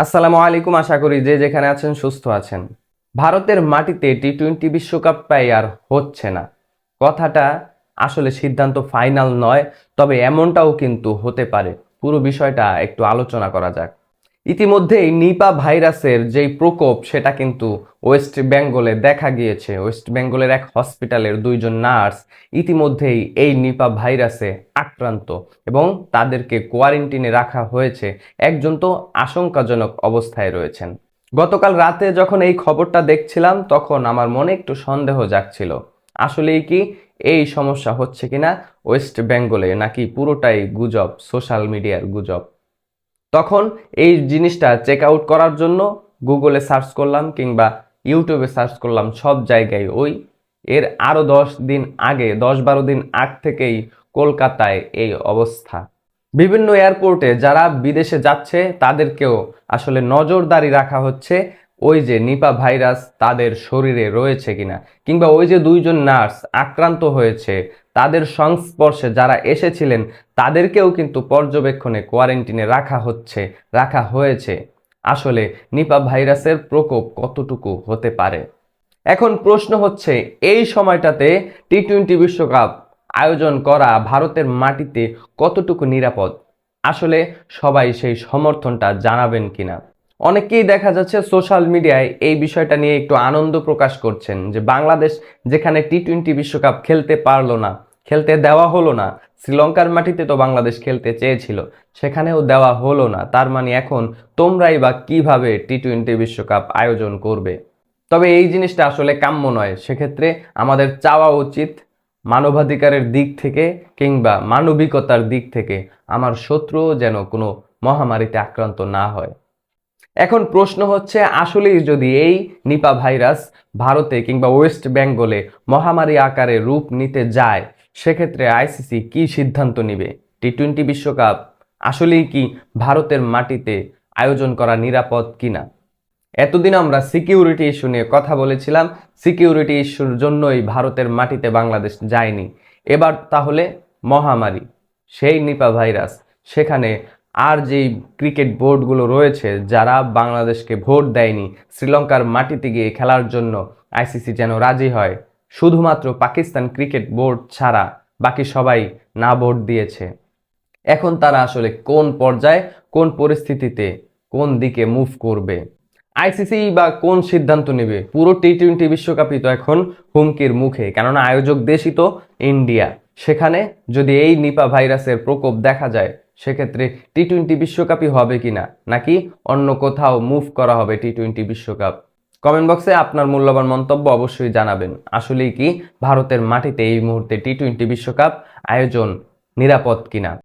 আসসালামু আলাইকুম। আশা করি যে যেখানে আছেন সুস্থ আছেন। ভারতের মাটিতে টি-20 বিশ্বকাপটাই আর হচ্ছে না। কথাটা আসলে সিদ্ধান্ত ফাইনাল নয়, তবে এমনটাও কিন্তু হতে পারে। পুরো বিষয়টা একটু আলোচনা করা যাক। ইতিমধ্যেই নিপা ভাইরাসের যেই প্রকোপ সেটা কিন্তু ওয়েস্ট বেঙ্গলে দেখা গিয়েছে। ওয়েস্ট বেঙ্গলের এক হসপিটালের দুইজন নার্স ইতিমধ্যেই এই নিপা ভাইরাসে আক্রান্ত এবং তাদেরকে কোয়ারেন্টিনে রাখা হয়েছে। একজন তো আশঙ্কাজনক অবস্থায় রয়েছেন। গতকাল রাতে যখন এই খবরটা দেখছিলাম তখন আমার মনে একটু সন্দেহ জাগছিল, আসলেই কি এই সমস্যা হচ্ছে কিনা ওয়েস্ট বেঙ্গলে, নাকি পুরোটাই গুজব, সোশ্যাল মিডিয়ার গুজব। তখন এই জিনিসটা চেক আউট করার জন্য গুগলে সার্চ করলাম কিংবা ইউটিউবে সার্চ করলাম, সব জায়গায় ওই এর আরও 10 দিন আগে, 10-12 দিন আগ থেকেই কলকাতায় এই অবস্থা। বিভিন্ন এয়ারপোর্টে যারা বিদেশে যাচ্ছে তাদেরকেও আসলে নজরদারি রাখা হচ্ছে ওই যে নিপা ভাইরাস তাদের শরীরে রয়েছে কিনা, কিংবা ওই যে দুইজন নার্স আক্রান্ত হয়েছে তাদের সংস্পর্শে যারা এসেছিলেন তাদেরকেও কিন্তু পর্যবেক্ষণে কোয়ারেন্টিনে রাখা হয়েছে। আসলে নিপা ভাইরাসের প্রকোপ কতটুকু হতে পারে। এখন প্রশ্ন হচ্ছে, এই সময়টাতে টি-20 বিশ্বকাপ আয়োজন করা ভারতের মাটিতে কতটুকু নিরাপদ? আসলে সবাই সেই সমর্থনটা জানাবেন কিনা। অনেকেই দেখা যাচ্ছে সোশ্যাল মিডিয়ায় এই বিষয়টা নিয়ে একটু আনন্দ প্রকাশ করছেন যে বাংলাদেশ যেখানে টি-20 বিশ্বকাপ খেলতে পারলো না, খেলতে দেওয়া হলো না। শ্রীলঙ্কার মাটিতে তো বাংলাদেশ খেলতে চেয়েছিল, সেখানেও দেওয়া হলো না, তার মানে এখন তোমরাই বা কিভাবে টি-20 বিশ্বকাপ আয়োজন করবে। তবে এই জিনিসটা আসলে কাম্য নয়। সেক্ষেত্রে আমাদের চাওয়া উচিত মানবাধিকারের দিক থেকে কিংবা মানবিকতার দিক থেকে আমার শত্রুও যেন কোনো মহামারীতে আক্রান্ত না হয়। এখন প্রশ্ন হচ্ছে, আসলেই যদি এই নিপা ভাইরাস ভারতে কিংবা ওয়েস্ট বেঙ্গলে মহামারী আকারে রূপ নিতে যায়, সেক্ষেত্রে আইসিসি কি সিদ্ধান্ত নিবে? টি-20 বিশ্বকাপ আসলেই কি ভারতের মাটিতে আয়োজন করা নিরাপদ কিনা? এতদিন আমরা সিকিউরিটি ইস্যু নিয়ে কথা বলেছিলাম, সিকিউরিটি ইস্যুর জন্যই ভারতের মাটিতে বাংলাদেশ যায়নি। এবার তাহলে মহামারী, সেই নিপা ভাইরাস, সেখানে আর যেই ক্রিকেট বোর্ডগুলো রয়েছে যারা বাংলাদেশকে ভোট দেয়নি শ্রীলঙ্কার মাটিতে গিয়ে খেলার জন্য, আইসিসি যেন রাজি হয়। শুধুমাত্র পাকিস্তান ক্রিকেট বোর্ড ছাড়া বাকি সবাই না ভোট দিয়েছে। এখন তারা আসলে কোন পর্যায়ে, কোন পরিস্থিতিতে, কোন দিকে মুভ করবে, আইসিসি বা কোন সিদ্ধান্ত নেবে? পুরো টি-20 বিশ্বকাপই তো এখন হুমকির মুখে, কেননা আয়োজক দেশই তো ইন্ডিয়া। সেখানে যদি এই নিপা ভাইরাসের প্রকোপ দেখা যায়, সেক্ষেত্রে টি-20 বিশ্বকাপই হবে কিনা, নাকি অন্য কোথাও মুভ করা হবে টি-20 বিশ্বকাপ? কমেন্ট বক্সে আপনার মূল্যবান মন্তব্য অবশ্যই জানাবেন। আসলেই কি ভারতের মাটিতে এই মুহূর্তে টি-20 বিশ্বকাপ আয়োজন নিরাপদ কিনা?